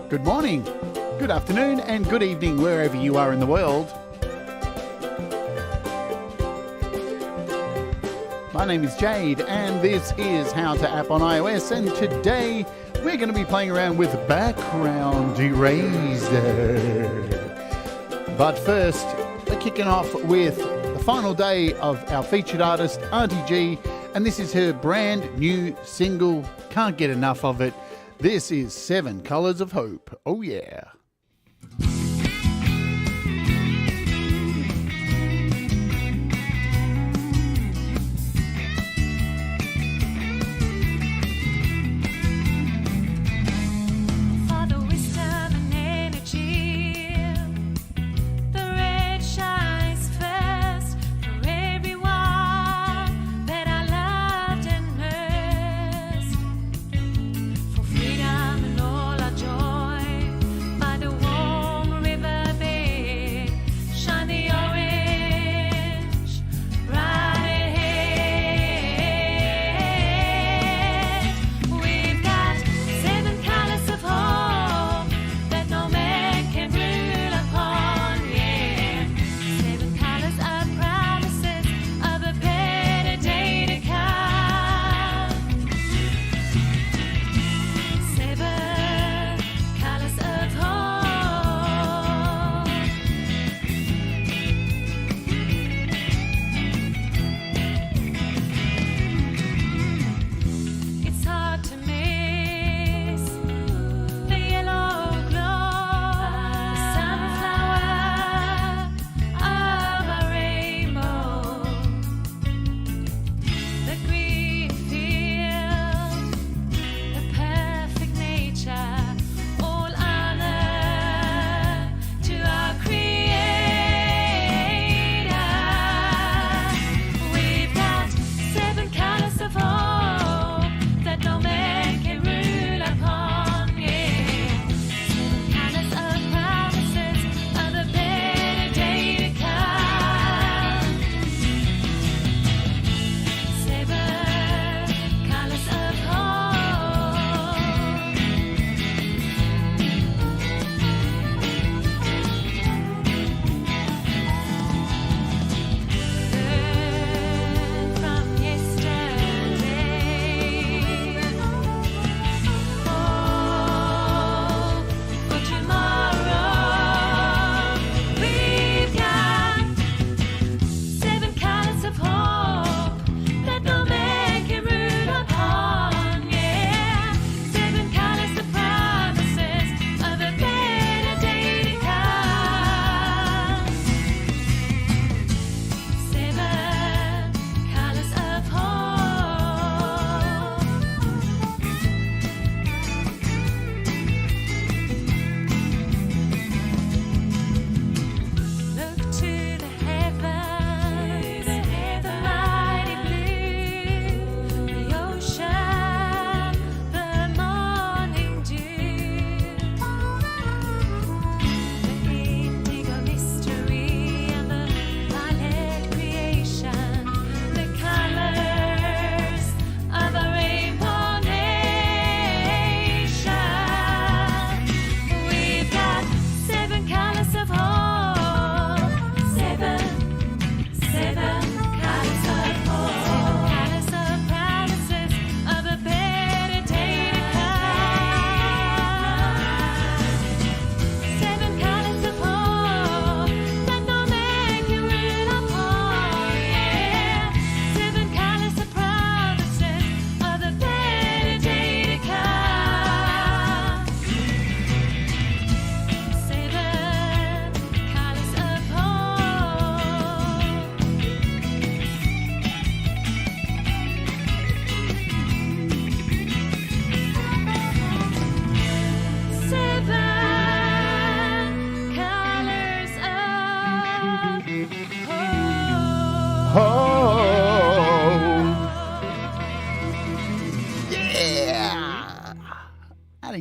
Good morning, good afternoon, and good evening wherever you are in the world. My name is Jade, and this is How to App on iOS, and today we're going to be playing around with Background Eraser. But first, we're kicking off with the final day of our featured artist, Auntie G, and this is her brand new single, Can't Get Enough of It. This is 7 Colors of Hope. Oh yeah.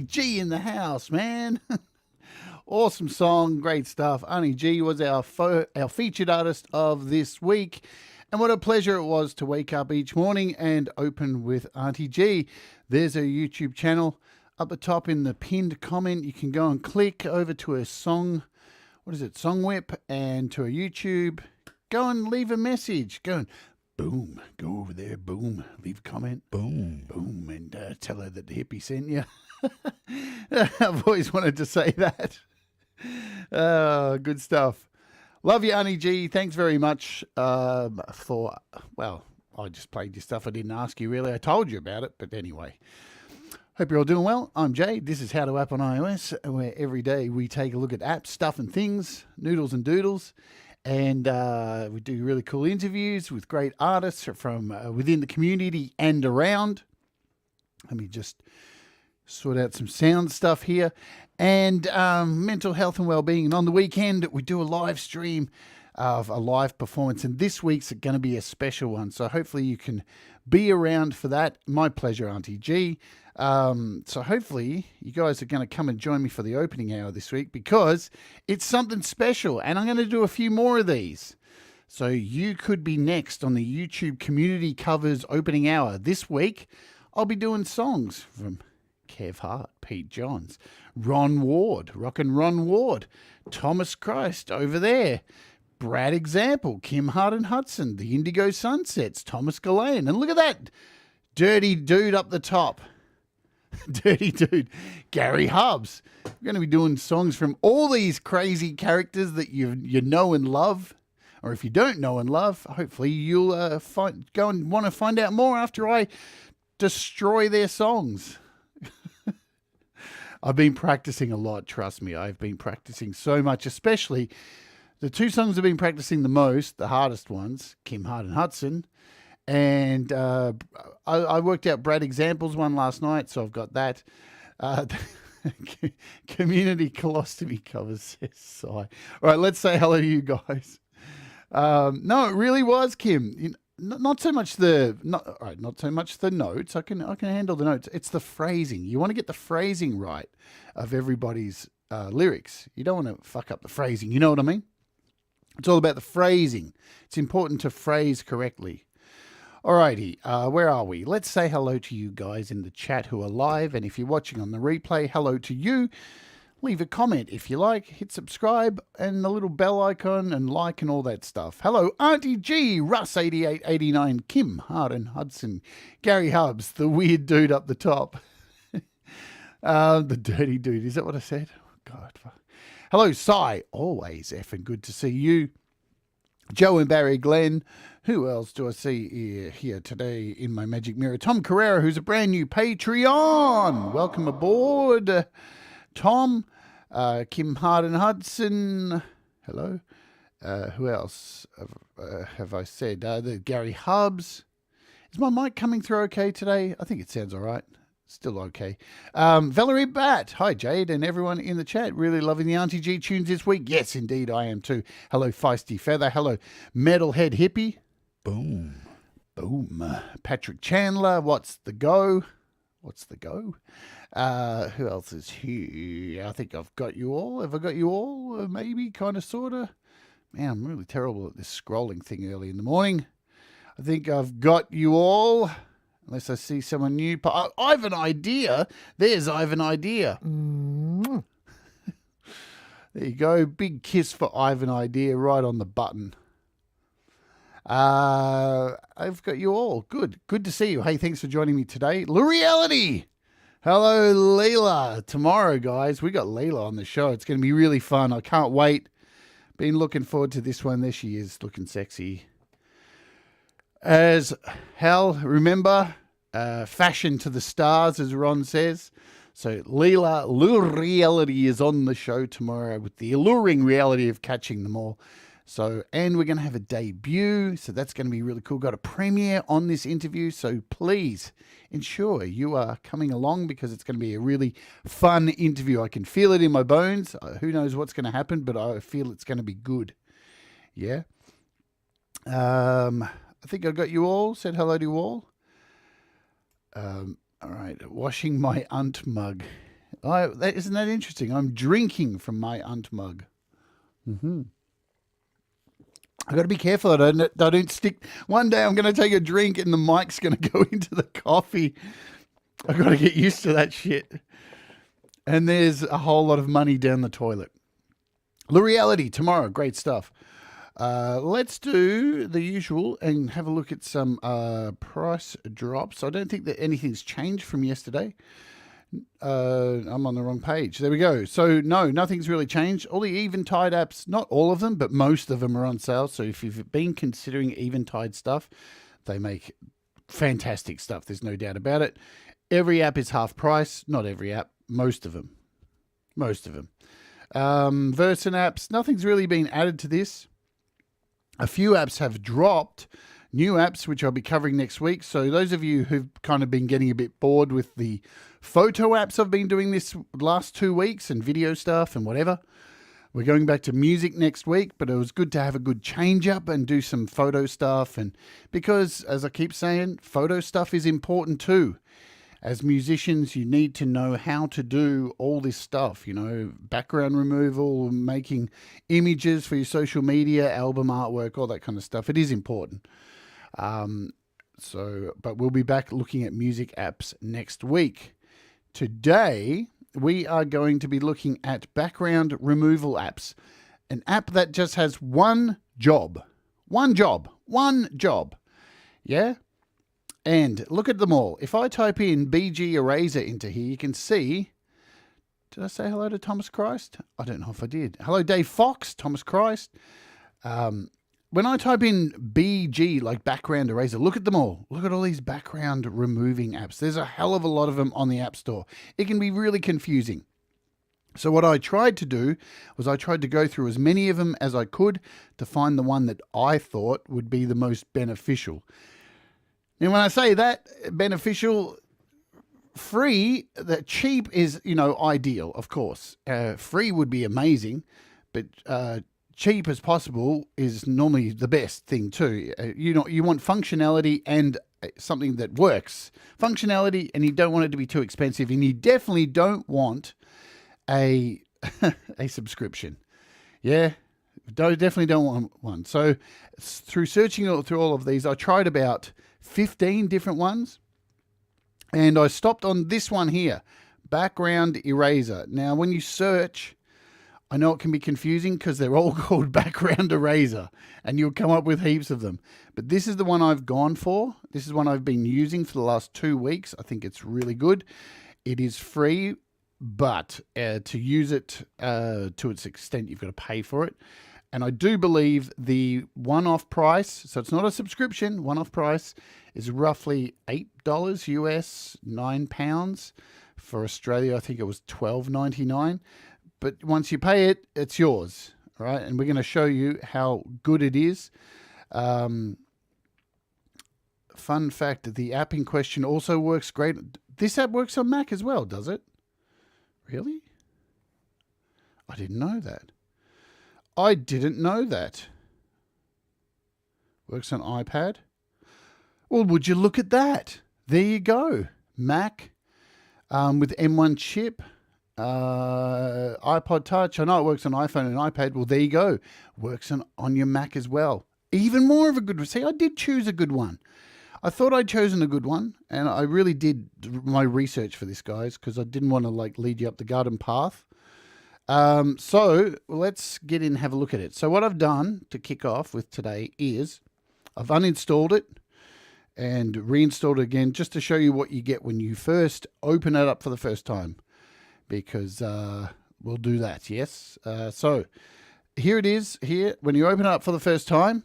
G in the house, man. Awesome song, great stuff. Auntie G was our featured artist of this week. And what a pleasure it was to wake up each morning and open with Auntie G. There's her YouTube channel. up the top in the pinned comment. You can go and click over to her song. What is it? Song Whip, and to her YouTube. Go and leave a message. Go and boom. Go over there. Boom. Leave a comment. Boom. Boom. And tell her that the hippie sent you. I've always wanted to say that. Good stuff. Love you, Auntie G. Thanks very much for, well, I just played your stuff. I didn't ask you really. I told you about it, but anyway. Hope you're all doing well. I'm Jade. This is How to App on iOS, where every day we take a look at apps, stuff and things, noodles and doodles, and we do really cool interviews with great artists from within the community and around. Let me just sort out some sound stuff here. And mental health and well-being. And on the weekend, we do a live stream of a live performance. And this week's going to be a special one. So hopefully you can be around for that. My pleasure, Auntie G. So hopefully you guys are going to come and join me for the opening hour this week, because it's something special. And I'm going to do a few more of these. So you could be next on the YouTube Community Covers opening hour. This week, I'll be doing songs from Kev Hart, Pete Johns, Ron Ward, Rockin' Ron Ward, Thomas Christ over there, Brad Example, Kim Hart and Hudson, the Indigo Sunsets, Thomas Gillane, and look at that dirty dude up the top. Dirty dude, Gary Hubbs. We're going to be doing songs from all these crazy characters that you know and love. Or if you don't know and love, hopefully you'll go and want to find out more after I destroy their songs. I've been practicing a lot, trust me. I've been practicing so much, especially the two songs I've been practicing the most, the hardest ones, Kim Hart and Hudson. And I worked out Brad Example's one last night, so I've got that. Community colostomy covers, says Sigh. All right, let's say hello to you guys. No, it really was, Kim. Not so much the notes. I can handle the notes. It's the phrasing. You want to get the phrasing right of everybody's lyrics. You don't want to fuck up the phrasing. You know what I mean? It's all about the phrasing. It's important to phrase correctly. Alrighty, where are we? Let's say hello to you guys in the chat who are live, and if you're watching on the replay, hello to you. Leave a comment if you like, hit subscribe and the little bell icon and like and all that stuff. Hello, Auntie G, Russ8889, Kim Hart and Hudson, Gary Hubbs, the weird dude up the top. The dirty dude, is that what I said? Oh, God. Hello, Sigh, always effing good to see you. Joe and Barry Glenn. Who else do I see here today in my magic mirror? Tom Carrera, who's a brand new Patreon. Welcome aboard, Tom. Kim Hart and Hudson. Hello. Who else have I said? The Gary Hubbs. Is my mic coming through okay today? I think it sounds all right. Still okay. Valerie Batt. Hi, Jade, and everyone in the chat. Really loving the Auntie G tunes this week. Yes, indeed, I am too. Hello, Feisty Feather. Hello, Metalhead Hippie. Boom. Boom. Patrick Chandler. What's the go? What's the go? Who else is here? I think I've got you all. Have I got you all? Maybe, kind of, sort of. Man, I'm really terrible at this scrolling thing early in the morning. I think I've got you all. Unless I see someone new. Ivan Idea. There's Ivan Idea. There you go. Big kiss for Ivan Idea right on the button. I've got you all. Good. Good to see you. Hey, thanks for joining me today. L'Reality. Hello, Leela. Tomorrow, guys, we got Leela on the show. It's going to be really fun. I can't wait. Been looking forward to this one. There she is, looking sexy as hell. Remember, fashion to the stars, as Ron says. So Leela L'Reality is on the show tomorrow with the alluring reality of catching them all. So, and we're going to have a debut. So that's going to be really cool. Got a premiere on this interview. So please ensure you are coming along, because it's going to be a really fun interview. I can feel it in my bones. Who knows what's going to happen, but I feel it's going to be good. Yeah. I think I got you all. Said hello to you all. All right. Washing my Unt mug. Isn't that interesting? I'm drinking from my Unt mug. I got to be careful that I don't stick. One day I'm going to take a drink and the mic's going to go into the coffee. I got to get used to that shit. and there's a whole lot of money down the toilet. The reality tomorrow, great stuff. Let's do the usual and have a look at some price drops. I don't think that anything's changed from yesterday. I'm on the wrong page. There we go. So no, nothing's really changed. All the Eventide apps, not all of them, but most of them are on sale. So if you've been considering Eventide stuff, they make fantastic stuff. There's no doubt about it. Every app is half price. Not every app. Most of them. Version apps, nothing's really been added to this. A few apps have dropped. New apps, which I'll be covering next week. So those of you who've kind of been getting a bit bored with the photo apps I've been doing this last 2 weeks and video stuff and whatever, we're going back to music next week, but it was good to have a good change up and do some photo stuff. And because, as I keep saying, photo stuff is important too. As musicians, you need to know how to do all this stuff, you know, background removal, making images for your social media, album artwork, all that kind of stuff. It is important. But we'll be back looking at music apps next week. Today, we are going to be looking at background removal apps. An app that just has one job. Yeah? And look at them all. If I type in BG Eraser into here, you can see... Did I say hello to Thomas Christ? I don't know if I did. Hello, Dave Fox, Thomas Christ. When I type in BG, like background eraser, look at them all. Look at all these background removing apps. There's a hell of a lot of them on the App Store. It can be really confusing. So what I tried to do was I tried to go through as many of them as I could to find the one that I thought would be the most beneficial. And when I say that, beneficial, free, that cheap is, ideal, of course. Free would be amazing, but cheap as possible is normally the best thing too. You want functionality and something that works. Functionality, and you don't want it to be too expensive, and you definitely don't want a subscription. Yeah, definitely don't want one. So through searching through all of these, I tried about 15 different ones, and I stopped on this one here, background eraser. Now, when you search, I know it can be confusing because they're all called background eraser, and you'll come up with heaps of them. But this is the one I've gone for. This is one I've been using for the last 2 weeks. I think it's really good. It is free, but to use it to its extent, you've got to pay for it. And I do believe the one-off price, so it's not a subscription, one-off price is roughly $8 US, £9. For Australia, I think it was $12.99. But once you pay it, it's yours, all right? And we're going to show you how good it is. Fun fact, the app in question also works great. This app works on Mac as well, does it? Really? I didn't know that. Works on iPad. Well, would you look at that? There you go. Mac with M1 chip. iPod Touch. I know it works on iPhone and iPad. Well, there you go. Works on your Mac as well. Even more of a good one. See, I did choose a good one. I thought I'd chosen a good one, and I really did my research for this, guys, because I didn't want to lead you up the garden path. So let's get in and have a look at it. So what I've done to kick off with today is I've uninstalled it and reinstalled it again just to show you what you get when you first open it up for the first time, because we'll do that, yes? So here it is. Here, when you open it up for the first time,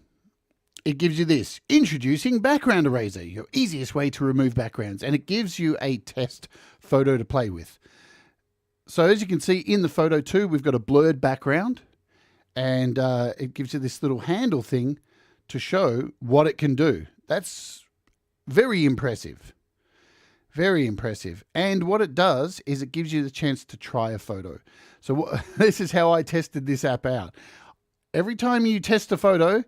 it gives you this. Introducing Background Eraser, your easiest way to remove backgrounds. And it gives you a test photo to play with. So as you can see in the photo too, we've got a blurred background, and it gives you this little handle thing to show what it can do. That's very impressive. Very impressive. And what it does is it gives you the chance to try a photo. So this is how I tested this app out. Every time you test a photo,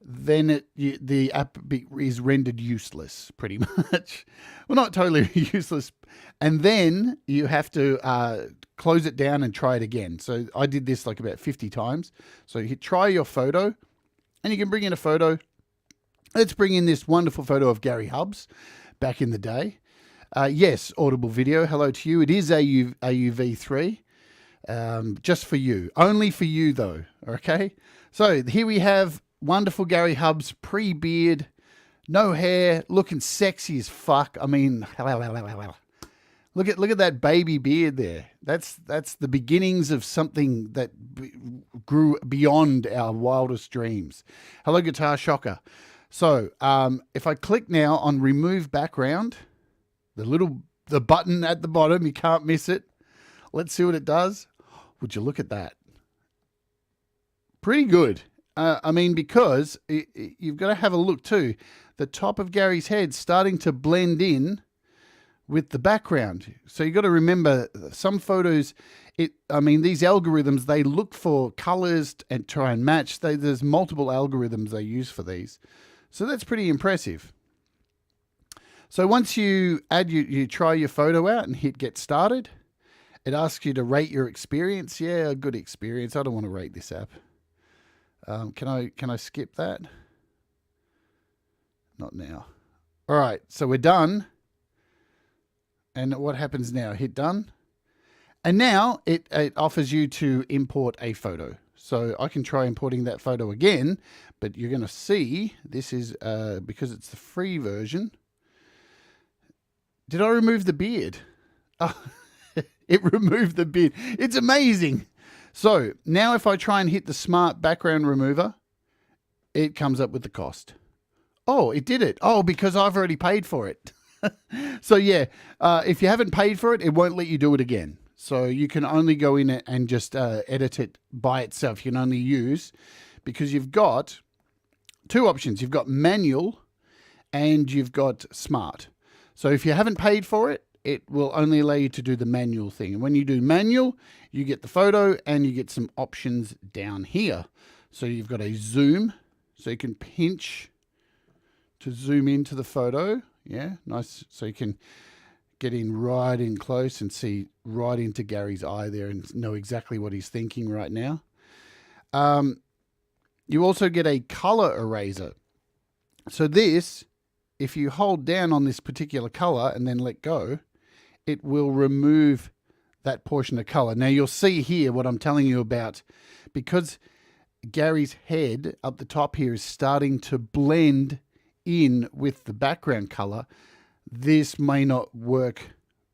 then the app is rendered useless, pretty much. Well, not totally useless. And then you have to close it down and try it again. So I did this like about 50 times. So you try your photo, and you can bring in a photo. Let's bring in this wonderful photo of Gary Hubbs back in the day. Yes, Audible Video, hello to you. It is AUV3, just for you. Only for you, though, okay? So here we have wonderful Gary Hubbs, pre-beard, no hair, looking sexy as fuck. I mean, look at that baby beard there. That's the beginnings of something that grew beyond our wildest dreams. Hello, Guitar Shocker. So if I click now on Remove Background, the button at the bottom, you can't miss it. Let's see what it does. Would you look at that? Pretty good. I mean, because you've got to have a look too. The top of Gary's head starting to blend in with the background. So you got to remember some photos, these algorithms, they look for colors and try and match. There's multiple algorithms they use for these. So that's pretty impressive. So once you you try your photo out and hit get started, it asks you to rate your experience. Yeah, a good experience. I don't want to rate this app. Can I skip that? Not now. All right, so we're done. And what happens now? Hit done. And now it offers you to import a photo. So I can try importing that photo again, but you're going to see this is because it's the free version. Did I remove the beard? Oh, it removed the beard. It's amazing. So now if I try and hit the smart background remover, it comes up with the cost. Oh, it did it. Oh, because I've already paid for it. So yeah, if you haven't paid for it, it won't let you do it again. So you can only go in and just edit it by itself. You can only use, because you've got two options. You've got manual and you've got smart. So if you haven't paid for it, it will only allow you to do the manual thing. And when you do manual, you get the photo and you get some options down here. So you've got a zoom, so you can pinch to zoom into the photo. Yeah, nice. So you can get in right in close and see right into Gary's eye there and know exactly what he's thinking right now. You also get a color eraser. So this, if you hold down on this particular color and then let go, it will remove that portion of color. Now you'll see here what I'm telling you about, because Gary's head up the top here is starting to blend in with the background color. This may not work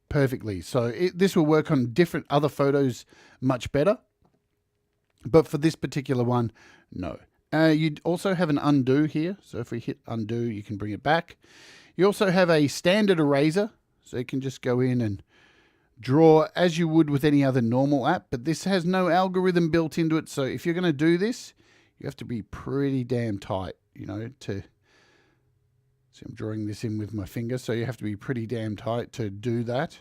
perfectly. So this will work on different other photos much better. But for this particular one, no. You also have an undo here. So if we hit undo, you can bring it back. You also have a standard eraser. So you can just go in and draw as you would with any other normal app. But this has no algorithm built into it. So if you're going to do this, you have to be pretty damn tight, you know, to... See, I'm drawing this in with my finger, so you have to be pretty damn tight to do that.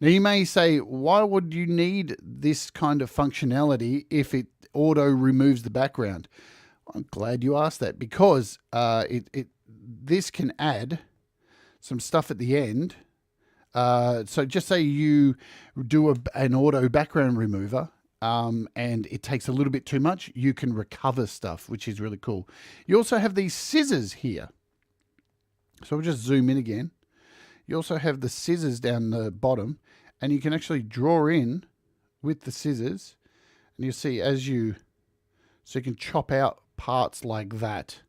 Now, you may say, why would you need this kind of functionality if it auto removes the background? I'm glad you asked that, because this can add some stuff at the end. So just say you do an auto background remover, and it takes a little bit too much, you can recover stuff, which is really cool. You also have these scissors here. So we'll just zoom in again. You also have the scissors down the bottom, and you can actually draw in with the scissors, and you'll see so you can chop out parts like that.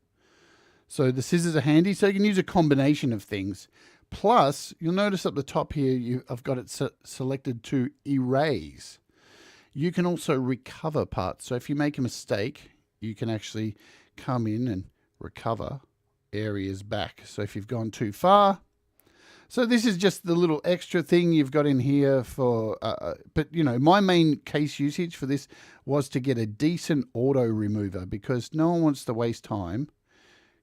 So the scissors are handy, so you can use a combination of things. Plus, you'll notice up the top here, I've got it selected to erase. You can also recover parts. So if you make a mistake, you can actually come in and recover areas back. So if you've gone too far. So this is just the little extra thing you've got in here for, but you know, my main case usage for this was to get a decent auto remover, because no one wants to waste time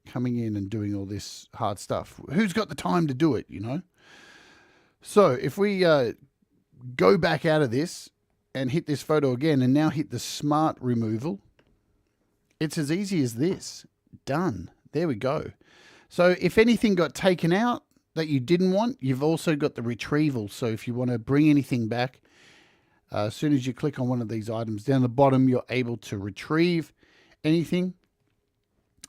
coming in and doing all this hard stuff. Who's got the time to do it, you know? So if we go back out of this and hit this photo again and now hit the smart removal, it's as easy as this. Done. There we go. So if anything got taken out that you didn't want, you've also got the retrieval. So if you want to bring anything back, as soon as you click on one of these items down the bottom, you're able to retrieve anything.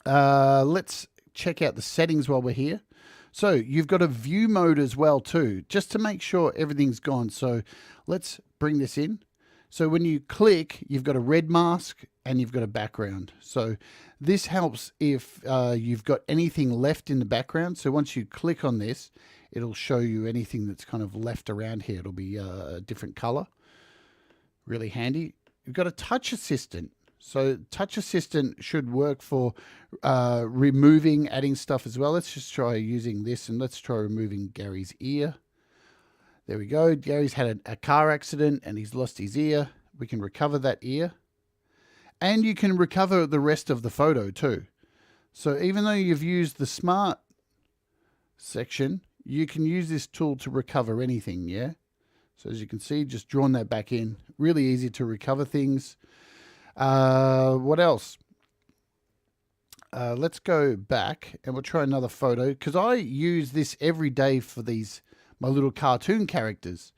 Let's check out the settings while we're here. So you've got a view mode as well too, just to make sure everything's gone. So let's bring this in. So when you click, you've got a red mask and you've got a background. So this helps if you've got anything left in the background. So once you click on this, it'll show you anything that's kind of left around here. It'll be a different color. Really handy. You've got a touch assistant. So touch assistant should work for removing, adding stuff as well. Let's just try using this, and let's try removing Gary's ear. There we go. Gary's had a car accident and he's lost his ear. We can recover that ear. And you can recover the rest of the photo too. So even though you've used the smart section, you can use this tool to recover anything, yeah? So as you can see, just drawn that back in. Really easy to recover things. What else? Let's go back and we'll try another photo, because I use this every day for my little cartoon characters.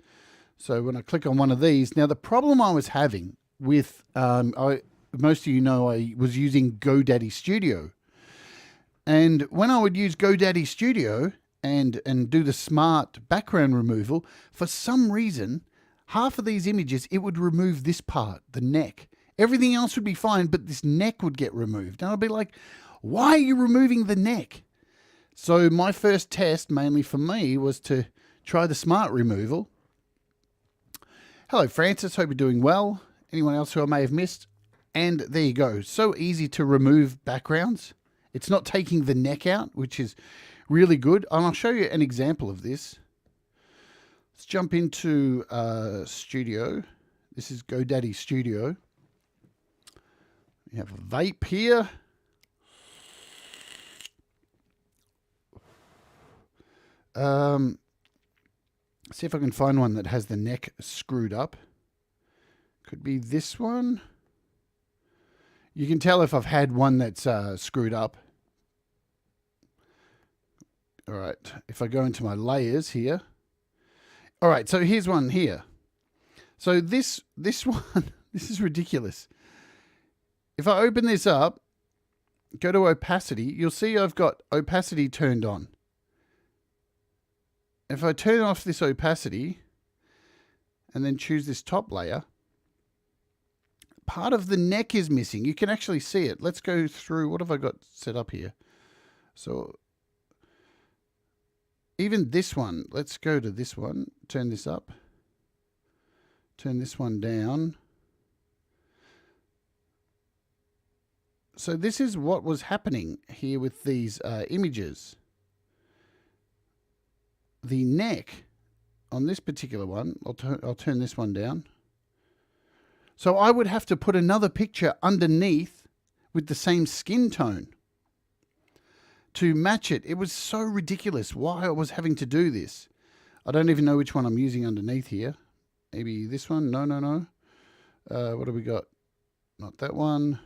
So when I click on one of these, now the problem I was having with, most of you know, I was using GoDaddy Studio. And when I would use GoDaddy Studio and do the smart background removal, for some reason, half of these images, it would remove this part, the neck. Everything else would be fine, but this neck would get removed. And I'd be like, why are you removing the neck? So my first test, mainly for me, was to try the smart removal. Hello, Francis. Hope you're doing well. Anyone else who I may have missed? And there you go. So easy to remove backgrounds. It's not taking the neck out, which is really good. And I'll show you an example of this. Let's jump into Studio. This is GoDaddy Studio. We have a vape here. See if I can find one that has the neck screwed up. Could be this one. You can tell if I've had one that's screwed up. All right, if I go into my layers here. All right, so here's one here. So this one, this is ridiculous. If I open this up, go to opacity, you'll see I've got opacity turned on. If I turn off this opacity and then choose this top layer, part of the neck is missing. You can actually see it. Let's go through. What have I got set up here? So even this one, let's go to this one, turn this up, turn this one down. So this is what was happening here with these images. The neck on this particular one, I'll turn this one down. So I would have to put another picture underneath with the same skin tone to match it. It was so ridiculous why I was having to do this. I don't even know which one I'm using underneath here. Maybe this one? No. What have we got? Not that one.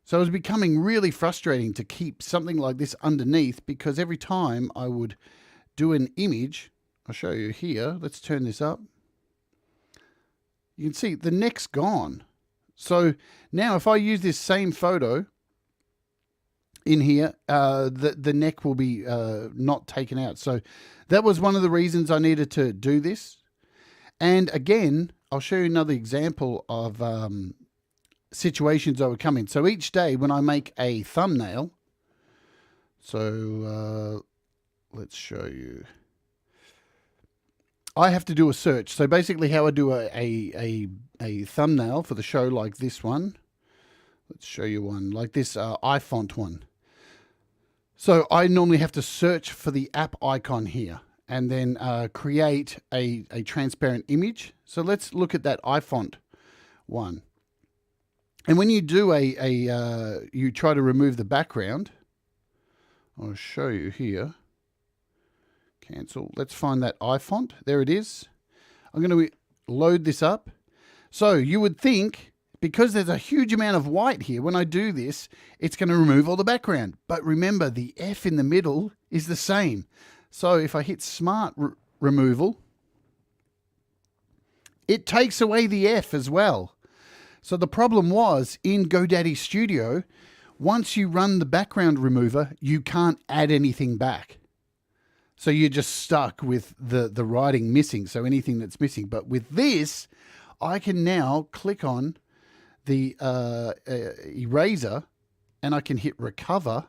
So it was becoming really frustrating to keep something like this underneath, because every time I would do an image, I'll show you here. Let's turn this up. You can see the neck's gone. So now if I use this same photo in here, the neck will be not taken out. So that was one of the reasons I needed to do this. And again, I'll show you another example of situations I would come in. So each day when I make a thumbnail, so let's show you. I have to do a search. So basically how I do a thumbnail for the show like this one. Let's show you one like this iFont one. So I normally have to search for the app icon here and then create a transparent image. So let's look at that iFont one. And when you do you try to remove the background, I'll show you here. Cancel. Let's find that iFont. There it is. I'm going to load this up. So you would think, because there's a huge amount of white here, when I do this, it's going to remove all the background. But remember, the F in the middle is the same. So if I hit Smart Removal, it takes away the F as well. So the problem was, in GoDaddy Studio, once you run the background remover, you can't add anything back. So you're just stuck with the writing missing, so anything that's missing. But with this, I can now click on the eraser, and I can hit recover,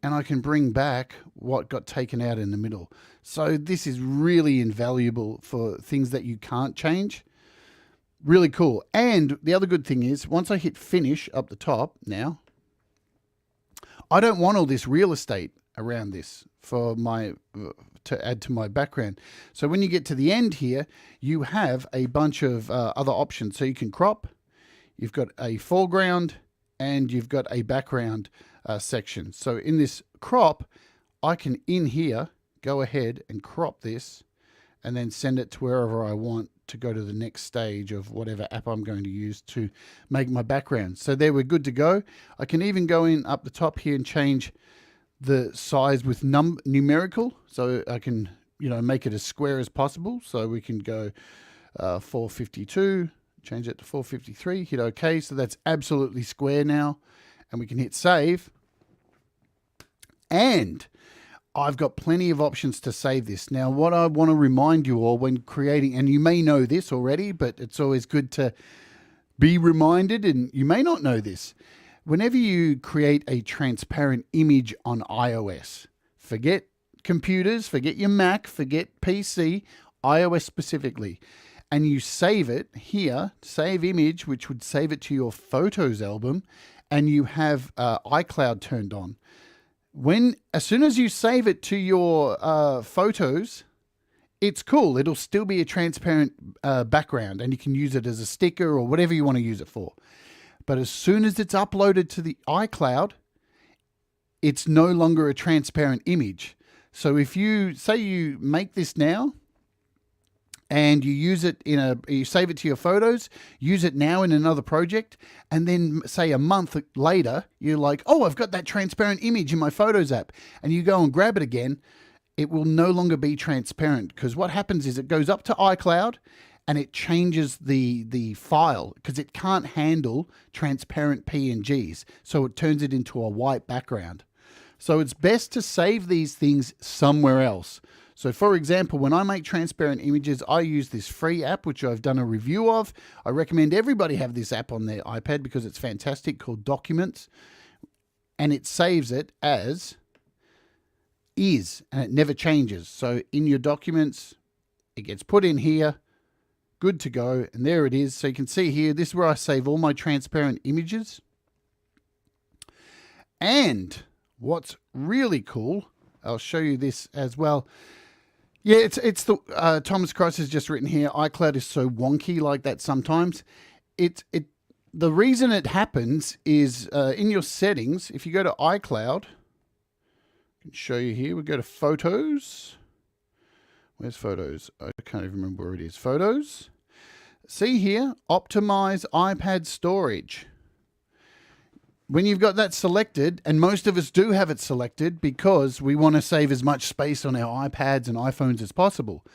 and I can bring back what got taken out in the middle. So this is really invaluable for things that you can't change. Really cool. And the other good thing is, once I hit finish up the top now, I don't want all this real estate around this for my to add to my background. So when you get to the end here, you have a bunch of other options. So you can crop, you've got a foreground, and you've got a background section. So in this crop, I can in here go ahead and crop this and then send it to wherever I want to go to the next stage of whatever app I'm going to use to make my background. So there, we're good to go. I can even go in up the top here and change the size with numerical, so I can, you know, make it as square as possible. So we can go 452, change it to 453, hit OK. So that's absolutely square now, and we can hit save. And I've got plenty of options to save this. Now, what I want to remind you all when creating, and you may know this already, but it's always good to be reminded, and you may not know this. Whenever you create a transparent image on iOS, forget computers, forget your Mac, forget PC, iOS specifically, and you save it here, save image, which would save it to your Photos album, and you have iCloud turned on. As soon as you save it to your photos, it's cool. It'll still be a transparent background, and you can use it as a sticker or whatever you want to use it for. But as soon as it's uploaded to the iCloud, it's no longer a transparent image. So if you say you make this now and you use it you save it to your photos, use it now in another project, and then say a month later, you're like, oh, I've got that transparent image in my Photos app, and you go and grab it again, it will no longer be transparent, because what happens is it goes up to iCloud and it changes the file, because it can't handle transparent PNGs. So it turns it into a white background. So it's best to save these things somewhere else. So for example, when I make transparent images, I use this free app, which I've done a review of. I recommend everybody have this app on their iPad because it's fantastic, called Documents. And it saves it as is, and it never changes. So in your documents, it gets put in here, good to go, and there it is. So you can see here, this is where I save all my transparent images. And what's really cool, I'll show you this as well. Yeah, it's the Thomas Cross has just written here, iCloud is so wonky like that sometimes. The reason it happens is in your settings, if you go to iCloud, I can show you here, we go to Photos. Where's Photos? I can't even remember where it is. Photos. See here, optimize iPad storage. When you've got that selected, and most of us do have it selected because we want to save as much space on our iPads and iPhones as possible.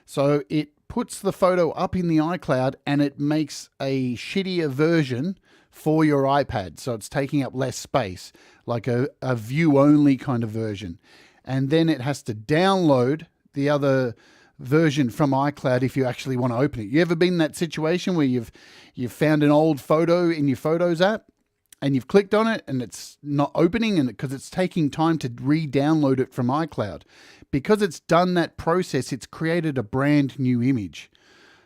So it puts the photo up in the iCloud and it makes a shittier version for your iPad. So it's taking up less space, like a view-only kind of version. And then it has to download the other version from iCloud if you actually want to open it. You ever been in that situation where you've found an old photo in your Photos app and you've clicked on it and it's not opening, and because it's taking time to re-download it from iCloud? Because it's done that process, it's created a brand new image.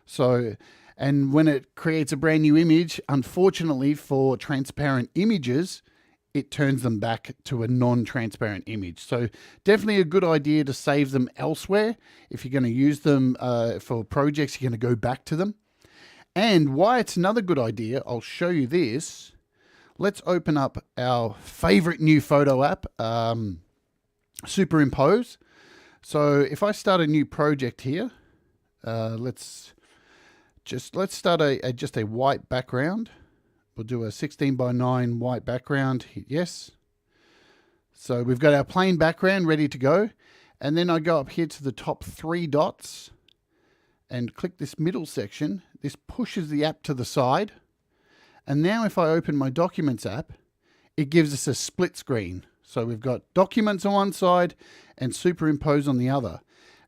So, and when it creates a brand new image, unfortunately for transparent images, it turns them back to a non-transparent image. So definitely a good idea to save them elsewhere. If you're going to use them for projects, you're going to go back to them. And why it's another good idea, I'll show you this. Let's open up our favorite new photo app, Superimpose. So if I start a new project here, let's start just a white background. We'll do a 16:9 white background, hit yes. So we've got our plain background ready to go. And then I go up here to the top 3 dots and click this middle section. This pushes the app to the side. And now if I open my Documents app, it gives us a split screen. So we've got documents on one side and superimpose on the other.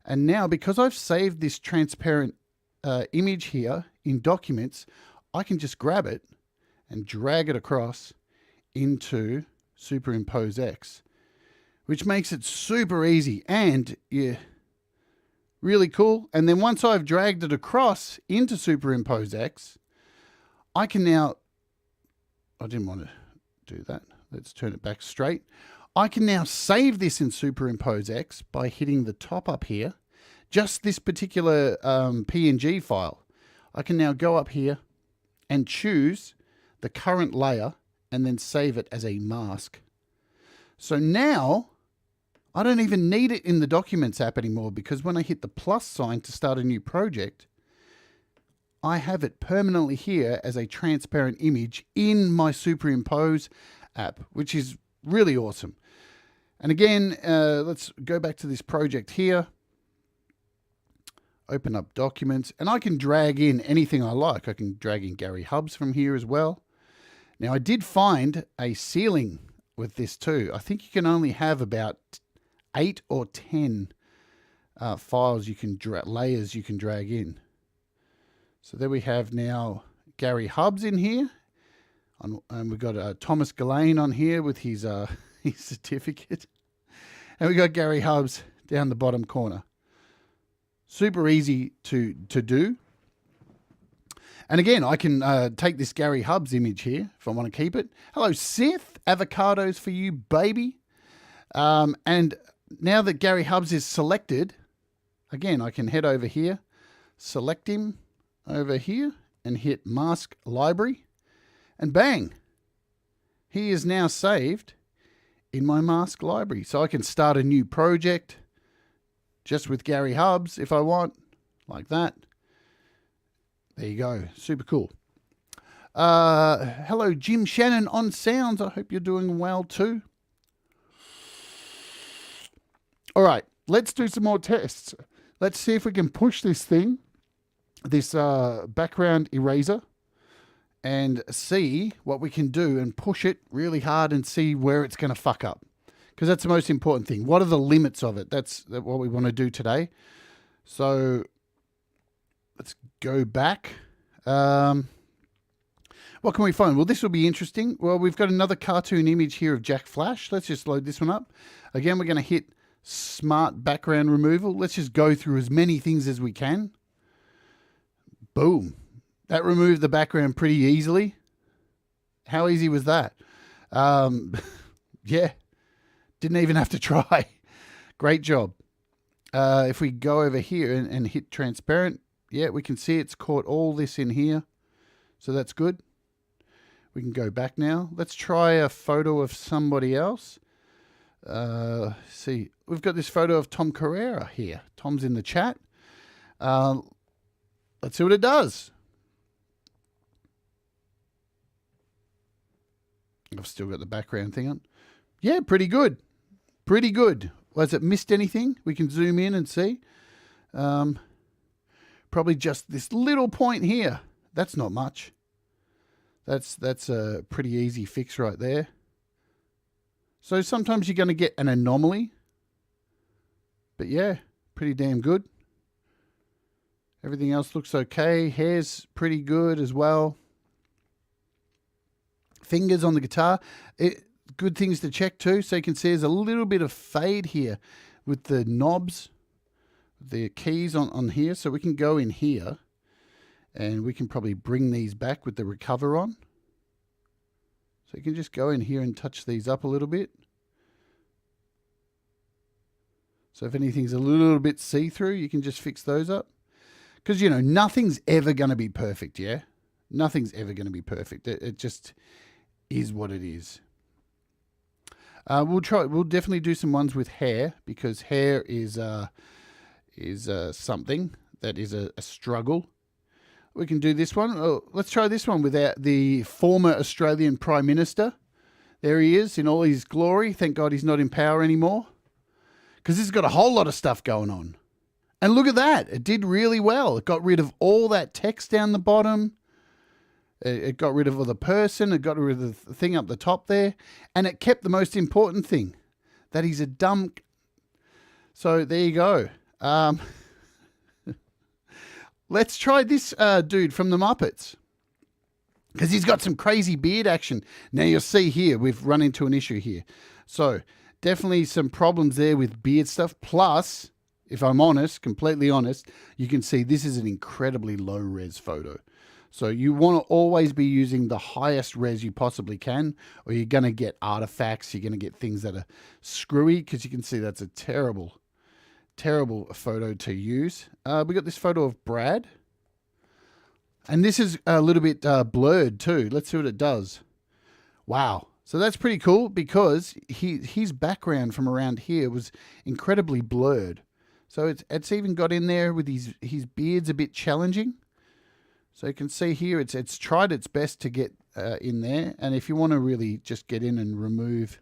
And now, because I've saved this transparent image here in documents, I can just grab it and drag it across into Superimpose X, which makes it super easy and really cool. And then once I've dragged it across into Superimpose X, I can now, I didn't want to do that. Let's turn it back straight. I can now save this in Superimpose X by hitting the top up here. Just this particular PNG file. I can now go up here and choose the current layer and then save it as a mask. So now I don't even need it in the Documents app anymore, because when I hit the plus sign to start a new project, I have it permanently here as a transparent image in my Superimpose app, which is really awesome. And again, let's go back to this project here. Open up Documents, and I can drag in anything I like. I can drag in Gary Hubs from here as well. Now, I did find a ceiling with this too. I think you can only have about 8 or 10 files you can layers you can drag in. So there we have now Gary Hubs in here, and we've got Thomas Gillane on here with his his certificate, and we got Gary Hubs down the bottom corner. Super easy to do. And again, I can take this Gary Hubs image here if I want to keep it. Hello, Sith. Avocados for you, baby. And now that Gary Hubs is selected, again, I can head over here, select him over here, and hit Mask Library. And bang, he is now saved in my Mask Library. So I can start a new project just with Gary Hubs if I want, like that. There you go. Super cool. Hello, Jim Shannon on sounds. I hope you're doing well too. All right, let's do some more tests. Let's see if we can push this thing, this background eraser, and see what we can do and push it really hard and see where it's going to fuck up. Because that's the most important thing. What are the limits of it? That's what we want to do today. So let's go back. What can we find? Well, this will be interesting. Well, we've got another cartoon image here of Jack Flash. Let's just load this one up. Again, we're going to hit Smart Background Removal. Let's just go through as many things as we can. Boom. That removed the background pretty easily. How easy was that? Yeah. Didn't even have to try. Great job. If we go over here and hit transparent, yeah, we can see it's caught all this in here. So that's good. We can go back now. Let's try a photo of somebody else. See, we've got this photo of Tom Carrera here. Tom's in the chat. Let's see what it does. I've still got the background thing on. Yeah, pretty good. Pretty good. Was it missed anything? We can zoom in and see. Probably just this little point here. That's not much. That's a pretty easy fix right there. So sometimes you're going to get an anomaly. But yeah, pretty damn good. Everything else looks okay. Hair's pretty good as well. Fingers on the guitar. Good things to check too. So you can see there's a little bit of fade here with the knobs, the keys on here. So we can go in here and we can probably bring these back with the recover on. So you can just go in here and touch these up a little bit. So if anything's a little bit see-through, you can just fix those up. Because, you know, nothing's ever going to be perfect, yeah? Nothing's ever going to be perfect. It just is what it is. We'll definitely do some ones with hair, because hair is something that is a struggle. We can do this one. Oh, let's try this one without the former Australian Prime Minister. There he is in all his glory. Thank God he's not in power anymore, because this has got a whole lot of stuff going on. And look at that. It did really well. It got rid of all that text down the bottom. It got rid of the person, it got rid of the thing up the top there, and it kept the most important thing, that he's a dumb... So there you go. Let's try this dude from the Muppets, because he's got some crazy beard action. Now you'll see here, we've run into an issue here. So definitely some problems there with beard stuff. Plus, if I'm honest, completely honest, you can see this is an incredibly low res photo. So you want to always be using the highest res you possibly can, or you're going to get artifacts, you're going to get things that are screwy, because you can see that's a terrible photo to use. We got this photo of Brad. And this is a little bit blurred too. Let's see what it does. Wow. So that's pretty cool, because his background from around here was incredibly blurred. So it's even got in there with his beard's a bit challenging. So you can see here it's tried its best to get in there. And if you want to really just get in and remove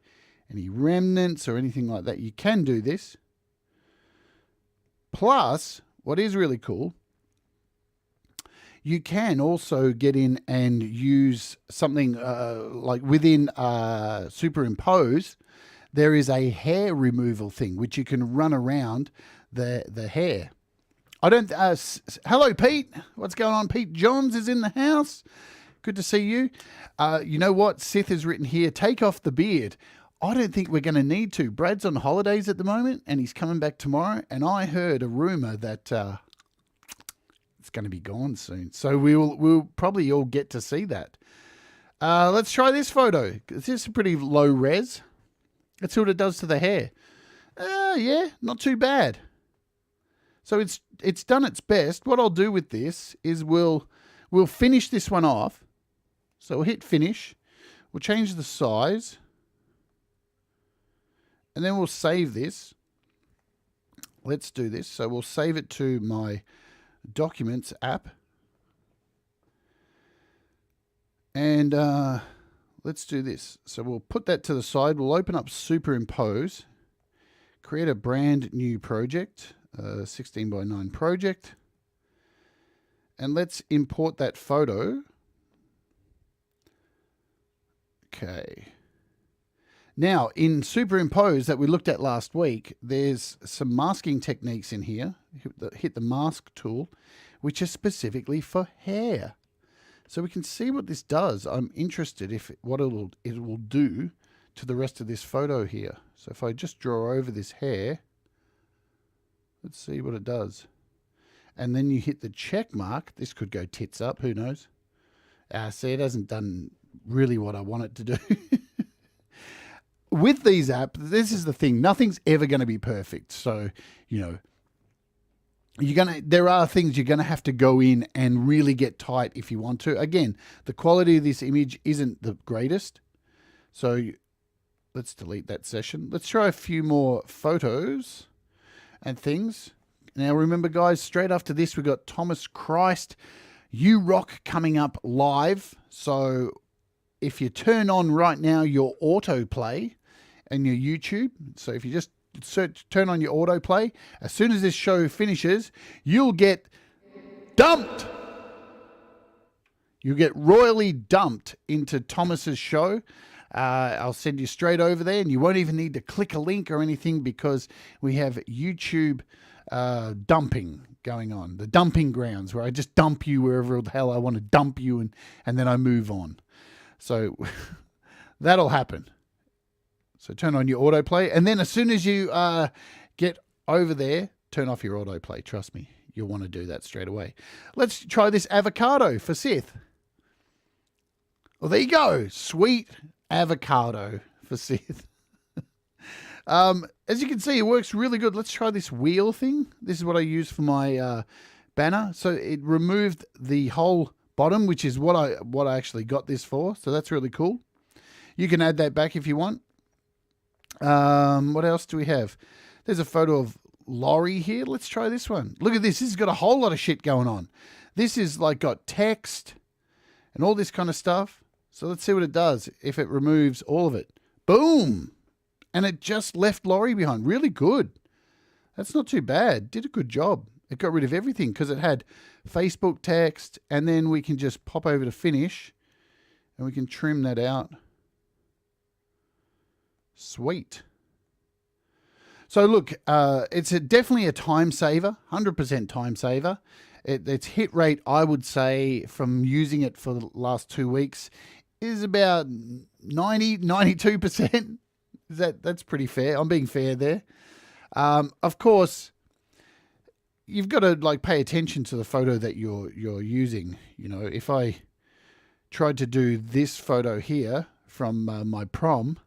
any remnants or anything like that, you can do this. Plus, what is really cool, you can also get in and use something like within Superimpose, there is a hair removal thing, which you can run around the hair. I don't... hello, Pete. What's going on? Pete Johns is in the house. Good to see you. You know what? Sith has written here, take off the beard. I don't think we're going to need to. Brad's on holidays at the moment, and he's coming back tomorrow. And I heard a rumor that it's going to be gone soon. So we'll probably all get to see that. Let's try this photo. This is pretty low res. Let's see what it does to the hair. Yeah, not too bad. So it's done its best. What I'll do with this is we'll finish this one off. So we'll hit finish. We'll change the size. And then we'll save this. Let's do this. So we'll save it to my Documents app. And let's do this. So we'll put that to the side. We'll open up Superimpose. Create a brand new project. 16 by 9 project, and let's import that photo. Okay. Now in Superimpose that we looked at last week, there's some masking techniques in here. Hit the mask tool, which is specifically for hair. So we can see what this does. I'm interested what it will do to the rest of this photo here. So if I just draw over this hair, let's see what it does. And then you hit the check mark. This could go tits up. Who knows? See, it hasn't done really what I want it to do. With these apps, this is the thing. Nothing's ever going to be perfect. So, you know, there are things you're going to have to go in and really get tight if you want to. Again, the quality of this image isn't the greatest. So let's delete that session. Let's try a few more photos and things. Now remember, guys, straight after this we got Thomas Christ You Rock coming up live. So if you turn on right now your autoplay and your YouTube, so if you just turn on your autoplay, as soon as this show finishes, you'll get dumped. You get royally dumped into Thomas's show. I'll send you straight over there, and you won't even need to click a link or anything, because we have YouTube dumping going on. The dumping grounds, where I just dump you wherever the hell I want to dump you, and then I move on. So that'll happen. So turn on your autoplay, and then as soon as you get over there, turn off your autoplay. Trust me, you'll want to do that straight away. Let's try this avocado for Sith. Well, there you go. Sweet avocado for Sith. As you can see, it works really good. Let's try this wheel thing. This is what I use for my banner. So it removed the whole bottom, which is what I actually got this for. So that's really cool. You can add that back if you want. What else do we have? There's a photo of Laurie here. Let's try this one. Look at this. This has got a whole lot of shit going on. This is like got text and all this kind of stuff. So let's see what it does if it removes all of it. Boom! And it just left Laurie behind. Really good. That's not too bad. Did a good job. It got rid of everything because it had Facebook text, and then we can just pop over to finish and we can trim that out. Sweet. So look, it's definitely a time saver, 100% time saver. Its hit rate, I would say, from using it for the last 2 weeks is about 92%. That's pretty fair. I'm being fair there. Of course, you've got to like pay attention to the photo that you're using. You know, if I tried to do this photo here from my prom,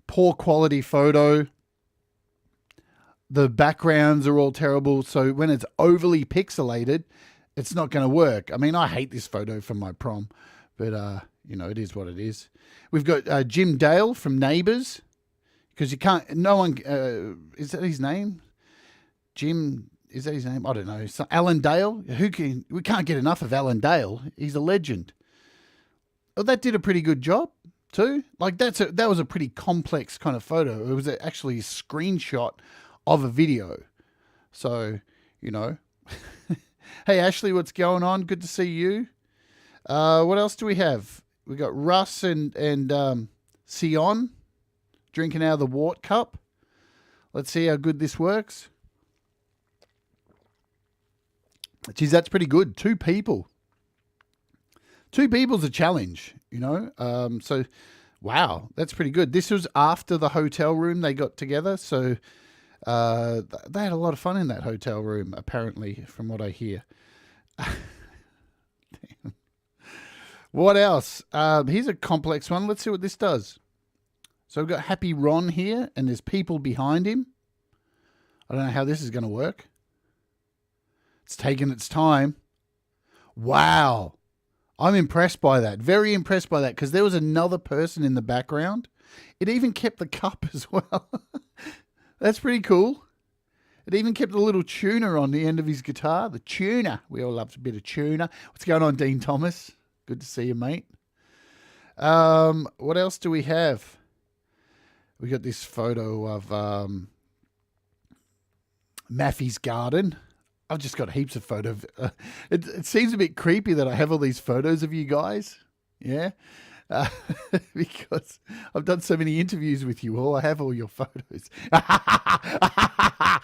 poor quality photo. The backgrounds are all terrible. So when it's overly pixelated, it's not going to work. I mean, I hate this photo from my prom, but, you know, it is what it is. We've got Jim Dale from Neighbours, because you can't, no one, is that his name? Jim, is that his name? I don't know. So Alan Dale? We can't get enough of Alan Dale. He's a legend. Oh, that did a pretty good job too. Like that was a pretty complex kind of photo. It was actually a screenshot of a video. So, you know. Hey, Ashley, what's going on? Good to see you. What else do we have? We got Russ and Sion drinking out of the wart cup. Let's see how good this works. Geez, that's pretty good. 2 people. 2 people's a challenge, you know. So, wow, that's pretty good. This was after the hotel room they got together. So, they had a lot of fun in that hotel room, apparently, from what I hear. Damn. What else? Here's a complex one. Let's see what this does. So we've got Happy Ron here, and there's people behind him. I don't know how this is going to work. It's taken its time. Wow. I'm impressed by that. Very impressed by that, because there was another person in the background. It even kept the cup as well. That's pretty cool. It even kept a little tuner on the end of his guitar. The tuner. We all love a bit of tuner. What's going on, Dean Thomas? Good to see you, mate. What else do we have? We got this photo of Maffey's garden. I've just got heaps of photos. It seems a bit creepy that I have all these photos of you guys. Yeah. Because I've done so many interviews with you all. I have all your photos. How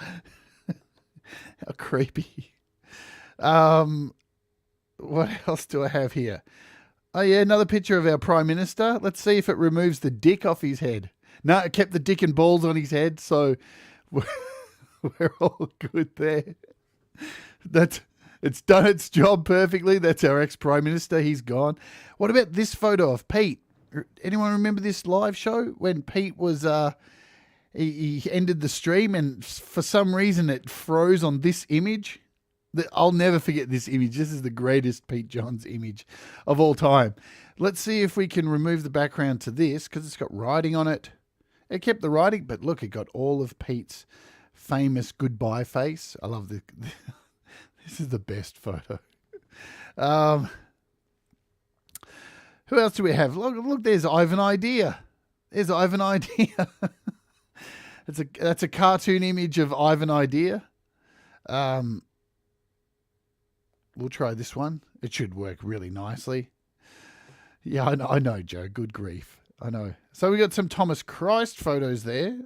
creepy. What else do I have here? Oh, yeah, another picture of our Prime Minister. Let's see if it removes the dick off his head. No, it kept the dick and balls on his head, so we're all good there. It's done its job perfectly. That's our ex-Prime Minister. He's gone. What about this photo of Pete? Anyone remember this live show when Pete was... He ended the stream, and for some reason it froze on this image. I'll never forget this image. This is the greatest Pete Johns image of all time. Let's see if we can remove the background to this, because it's got writing on it. It kept the writing, but look, it got all of Pete's famous goodbye face. I love the... This is the best photo. Who else do we have? Look, there's Ivan Idea. There's Ivan Idea. That's a cartoon image of Ivan Idea. We'll try this one. It should work really nicely. Yeah, I know, Joe. Good grief. I know. So we got some Thomas Christ photos there.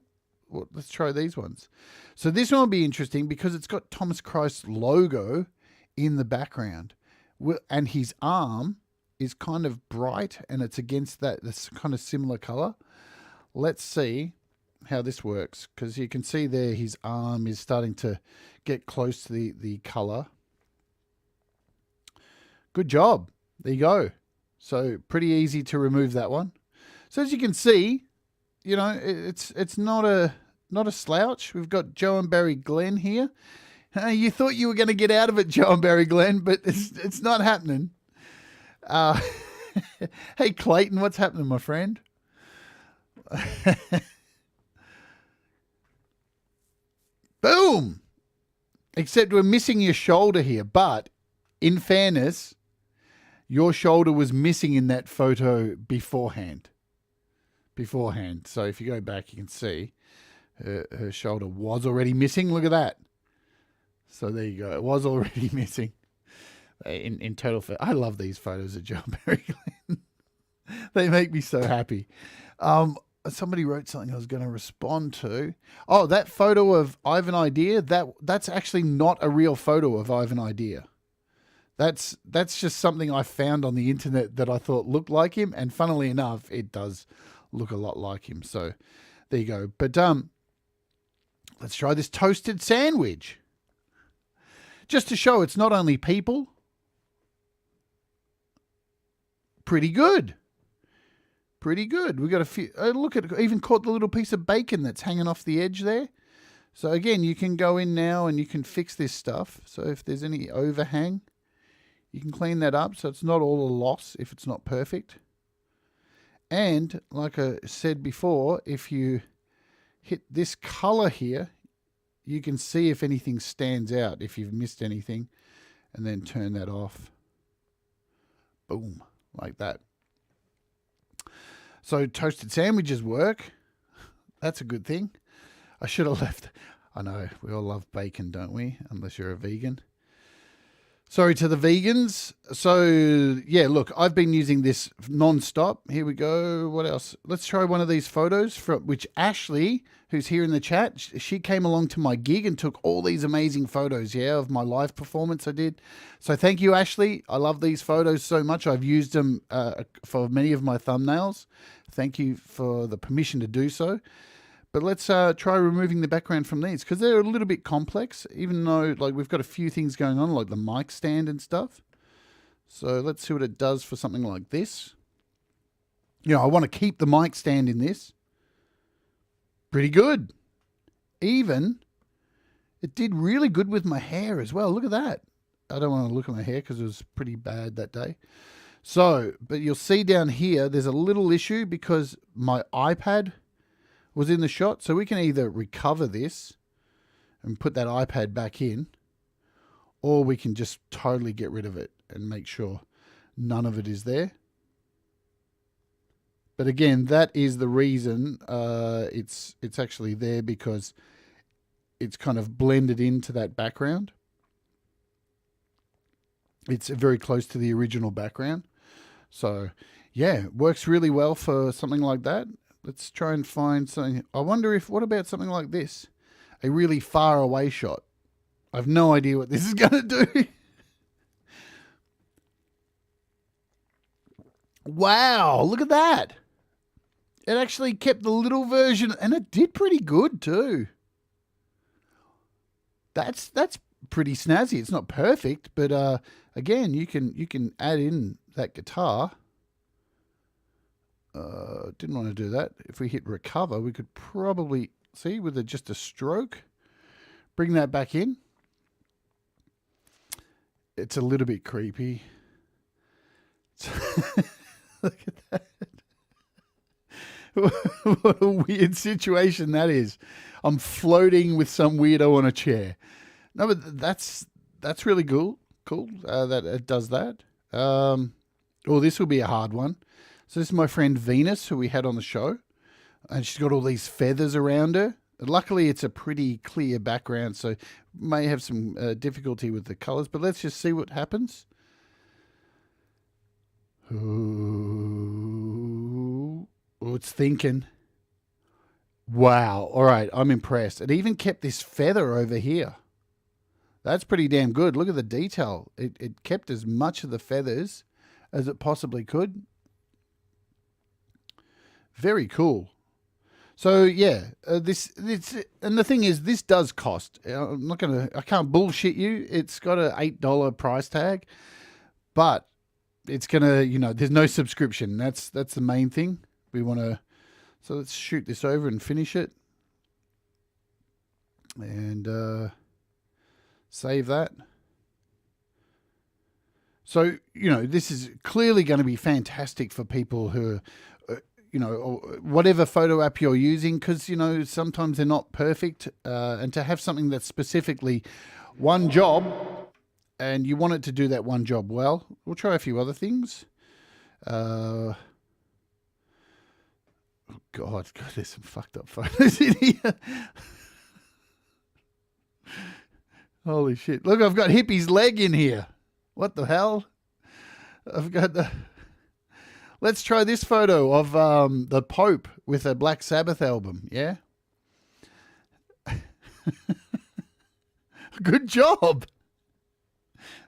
Well, let's try these ones. So this one will be interesting because it's got Thomas Christ's logo in the background. And his arm is kind of bright, and it's against this kind of similar color. Let's see how this works, because you can see there his arm is starting to get close to the color. Good job. There you go. So pretty easy to remove that one. So as you can see, you know, it's not a slouch. We've got Joe and Barry Glenn here. You thought you were going to get out of it, Joe and Barry Glenn, but it's not happening. Hey, Clayton, what's happening, my friend? Boom! Except we're missing your shoulder here, but in fairness, your shoulder was missing in that photo beforehand. So if you go back, you can see her shoulder was already missing. Look at that. So there you go. It was already missing in total. I love these photos of John Berry Glenn. They make me so happy. Somebody wrote something I was going to respond to. Oh, that photo of Ivan Idea, that's actually not a real photo of Ivan Idea. That's just something I found on the internet that I thought looked like him, and funnily enough, it does look a lot like him. So there you go. But let's try this toasted sandwich. Just to show it's not only people. Pretty good. Pretty good. We got a few. Look at, even caught the little piece of bacon that's hanging off the edge there. So again, you can go in now and you can fix this stuff. So if there's any overhang, you can clean that up so it's not all a loss if it's not perfect. And like I said before, if you hit this color here, you can see if anything stands out, if you've missed anything, and then turn that off. Boom, like that. So toasted sandwiches work. That's a good thing. I should have left. I know, we all love bacon, don't we? Unless you're a vegan. Sorry to the vegans. So, yeah, look, I've been using this non-stop. Here we go. What else? Let's try one of these photos, from which Ashley, who's here in the chat, she came along to my gig and took all these amazing photos, yeah, of my live performance I did. So thank you, Ashley. I love these photos so much. I've used them for many of my thumbnails. Thank you for the permission to do so. But let's try removing the background from these, because they're a little bit complex, even though like we've got a few things going on, like the mic stand and stuff. So let's see what it does for something like this. You know, I want to keep the mic stand in this. Pretty good. Even, it did really good with my hair as well. Look at that. I don't want to look at my hair because it was pretty bad that day. So, but you'll see down here, there's a little issue because my iPad was in the shot. So we can either recover this and put that iPad back in, or we can just totally get rid of it and make sure none of it is there. But again, that is the reason it's actually there, because it's kind of blended into that background. It's very close to the original background. So yeah, it works really well for something like that. Let's try and find something. I wonder if, what about something like this? A really far away shot. I have no idea what this is going to do. Wow, look at that. It actually kept the little version, and it did pretty good too. That's pretty snazzy. It's not perfect, but again, you can add in that guitar. Didn't want to do that. If we hit recover, we could probably see with just a stroke, bring that back in. It's a little bit creepy. Look at that. What a weird situation that is. I'm floating with some weirdo on a chair. No, but that's really cool. Cool that it does that. Oh, this will be a hard one. So this is my friend Venus, who we had on the show, and she's got all these feathers around her. Luckily, it's a pretty clear background, so may have some difficulty with the colors, but let's just see what happens. Oh, it's thinking. Wow. All right, I'm impressed. It even kept this feather over here. That's pretty damn good. Look at the detail. It kept as much of the feathers as it possibly could. Very cool. So yeah, this and the thing is, this does cost. I can't bullshit you. It's got a $8 price tag, but it's gonna, there's no subscription. That's the main thing. We want to. So let's shoot this over and finish it, and save that. So this is clearly going to be fantastic for people who are, whatever photo app you're using, because, sometimes they're not perfect. And to have something that's specifically one job and you want it to do that one job well, we'll try a few other things. Oh, God, there's some fucked up photos in here. Holy shit. Look, I've got Hippie's leg in here. What the hell? I've got the... Let's try this photo of the Pope with a Black Sabbath album, yeah? Good job.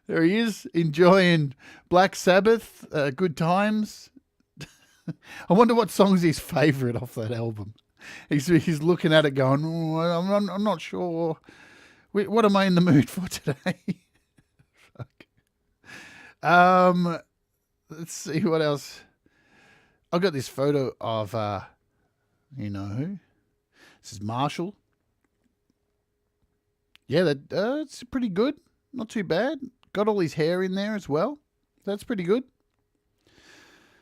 There he is, enjoying Black Sabbath, good times. I wonder what song's his favourite off that album. He's looking at it going, oh, I'm not sure. What am I in the mood for today? Fuck. Let's see what else. I've got this photo of, you know who? This is Marshall. Yeah, it's pretty good. Not too bad. Got all his hair in there as well. That's pretty good.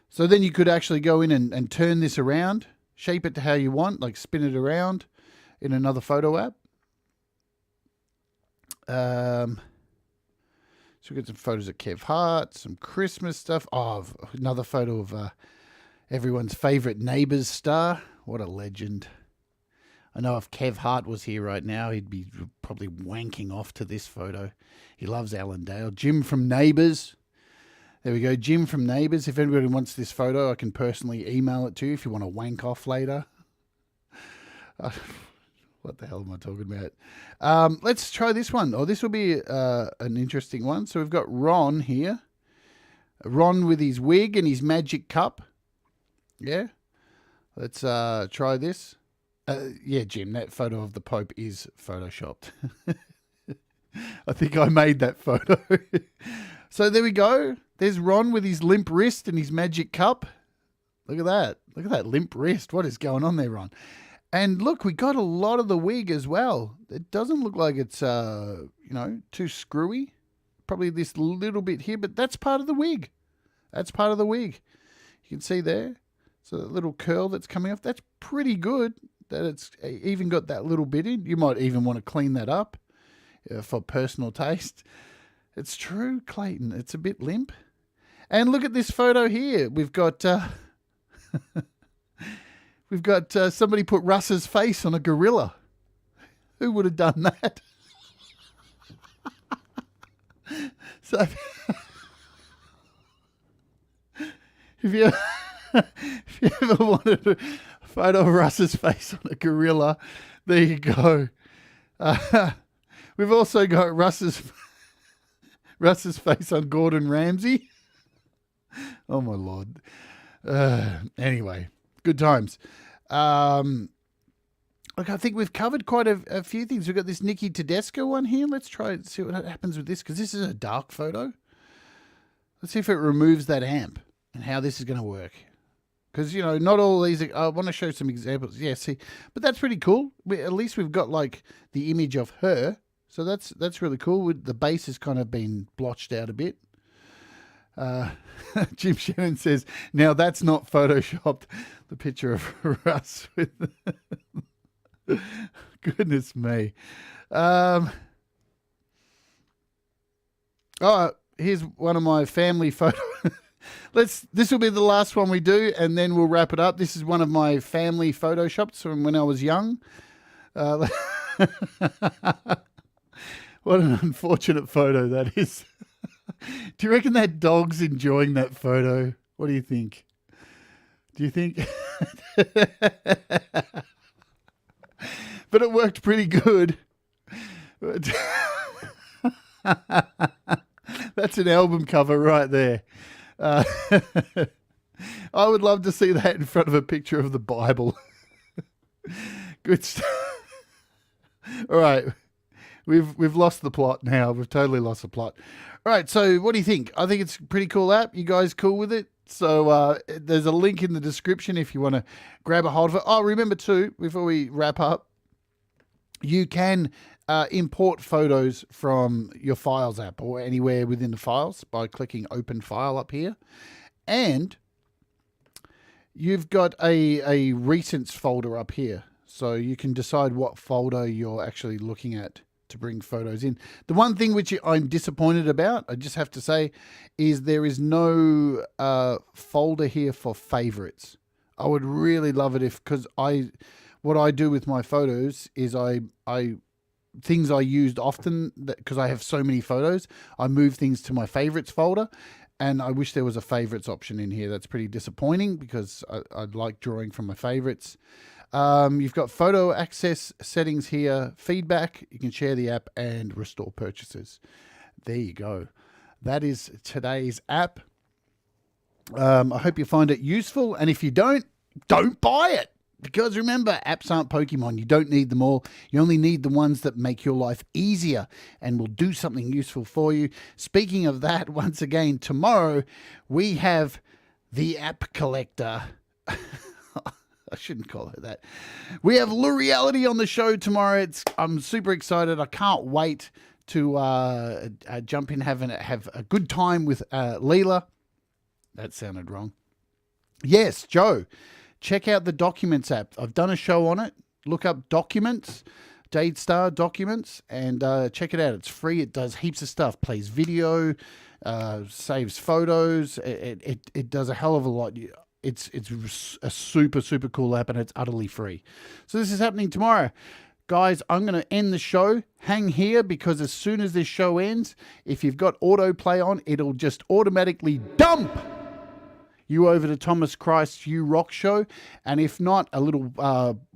So then you could actually go in and turn this around, shape it to how you want, like spin it around in another photo app. So we've got some photos of Kev Hart, some Christmas stuff. Oh, another photo of everyone's favourite neighbours, Starr. What a legend. I know if Kev Hart was here right now, he'd be probably wanking off to this photo. He loves Allendale. Jim from Neighbours. There we go, Jim from Neighbours. If anybody wants this photo, I can personally email it to you if you want to wank off later. What the hell am I talking about? Let's try this one. Oh, this will be an interesting one. So we've got Ron here. Ron with his wig and his magic cup. Yeah. Let's try this. Yeah, Jim, that photo of the Pope is photoshopped. I think I made that photo. So there we go. There's Ron with his limp wrist and his magic cup. Look at that. Look at that limp wrist. What is going on there, Ron? And look, we got a lot of the wig as well. It doesn't look like it's, too screwy. Probably this little bit here, but that's part of the wig. That's part of the wig. You can see there. So that little curl that's coming off, that's pretty good. That it's even got that little bit in. You might even want to clean that up for personal taste. It's true, Clayton. It's a bit limp. And look at this photo here. We've got somebody put Russ's face on a gorilla. Who would have done that? So if you ever wanted a photo of Russ's face on a gorilla, there you go. We've also got Russ's face on Gordon Ramsay. Oh, my Lord. Anyway, good times. Look, I think we've covered quite a few things. We've got this Nikki Tedesco one here. Let's try and see what happens with this, because this is a dark photo. Let's see if it removes that amp and how this is going to work. Because, not all these... I want to show some examples. Yeah, see. But that's pretty cool. At least we've got, like, the image of her. So that's really cool. The base has kind of been blotched out a bit. Jim Shannon says, now that's not photoshopped. The picture of Russ with... Goodness me. Here's one of my family photos. This will be the last one we do, and then we'll wrap it up. This is one of my family photoshops from when I was young. What an unfortunate photo that is. Do you reckon that dog's enjoying that photo? What do you think? Do you think? But it worked pretty good. That's an album cover right there. I would love to see that in front of a picture of the Bible. Good stuff. All right. We've lost the plot now. We've totally lost the plot. All right, so what do you think? I think it's a pretty cool app. You guys cool with it? So there's a link in the description if you want to grab a hold of it. Oh, remember too, before we wrap up, you can import photos from your Files app or anywhere within the files by clicking Open File up here. And you've got a Recents folder up here. So you can decide what folder you're actually looking at to bring photos in. The one thing which I'm disappointed about, I just have to say, is there is no folder here for favorites. I would really love it because what I do with my photos is I things I used often, because I have so many photos, I move things to my favorites folder. And I wish there was a favorites option in here. That's pretty disappointing because I like drawing from my favorites. You've got photo access settings here, feedback. You can share the app and restore purchases. There you go. That is today's app. I hope you find it useful. And if you don't buy it. Because remember, apps aren't Pokemon. You don't need them all. You only need the ones that make your life easier and will do something useful for you. Speaking of that, once again, tomorrow we have the app collector. I shouldn't call her that. We have L'Reality on the show tomorrow. I'm super excited. I can't wait to jump in, have a good time with Leela. That sounded wrong. Yes, Joe. Check out the Documents app. I've done a show on it. Look up Documents, Jade Starr Documents, and check it out. It's free. It does heaps of stuff. Plays video, saves photos. It does a hell of a lot. It's a super, super cool app, and it's utterly free. So this is happening tomorrow. Guys, I'm going to end the show. Hang here, because as soon as this show ends, if you've got autoplay on, it'll just automatically dump you over to Thomas Christ's You Rock show. And if not, a little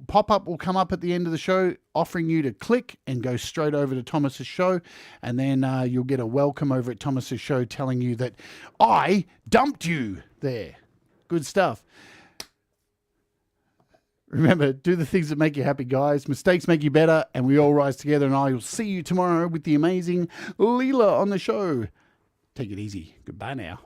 pop-up will come up at the end of the show offering you to click and go straight over to Thomas's show. And then you'll get a welcome over at Thomas's show telling you that I dumped you there. Good stuff. Remember, do the things that make you happy, guys. Mistakes make you better, and we all rise together. And I will see you tomorrow with the amazing Leela on the show. Take it easy. Goodbye now.